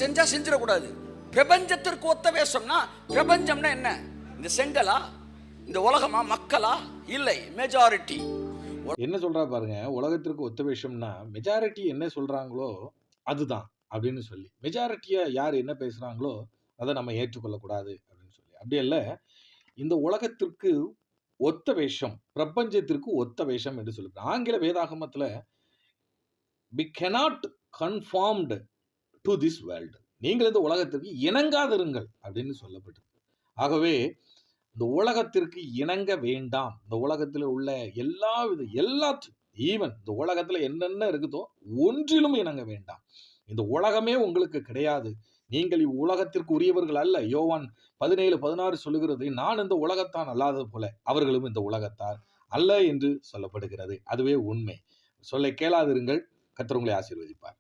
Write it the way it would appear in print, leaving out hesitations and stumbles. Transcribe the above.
செஞ்சா செஞ்சிடக்கூடாது. பிரபஞ்சத்திற்கு ஒத்த வேஷம்னா, பிரபஞ்சம்னா என்ன? இந்த செங்கலா, இந்த உலகமா, மக்களா? இல்லை, மெஜாரிட்டி. என்ன சொல்றா பாருங்க, உலகத்திற்கு ஒத்த வேஷம்னா, மெஜாரிட்டி என்ன சொல்றாங்களோ அதுதான் அப்படின்னு சொல்லி. மெஜாரிட்டியா யார் என்ன பேசுறாங்களோ, அத நம்ம ஏற்றுக்கொள்ளக்கூடாது அப்படின்னு சொல்லி. அப்படி அல்ல, இந்த உலகத்திற்கு ஒத்த வேஷம், பிரபஞ்சத்திற்கு ஒத்த வேஷம் என்று சொல்லி. ஆங்கில வேதாகமத்தில "we cannot conformed to this world." நீங்கள் இந்த உலகத்திற்கு இணங்காதிருங்கள் அப்படின்னு சொல்லப்பட்டிருக்கு. ஆகவே இந்த உலகத்திற்கு இணங்க வேண்டாம். இந்த உலகத்தில் உள்ள எல்லாத்தையும் ஈவன் இந்த உலகத்துல என்னென்ன இருக்குதோ ஒன்றிலும் இணங்க வேண்டாம். இந்த உலகமே உங்களுக்கு கிடையாது. நீங்கள் இவ்வுலகத்திற்கு உரியவர்கள் அல்ல. யோவான் 17:16 சொல்லுகிறது, நான் இந்த உலகத்தான் அல்லாதது போல அவர்களும் இந்த உலகத்தார் அல்ல என்று சொல்லப்படுகிறது. அதுவே உண்மை. சொல்லை கேளாதிருங்கள். கர்த்தர் உங்களை ஆசீர்வதிப்பார்.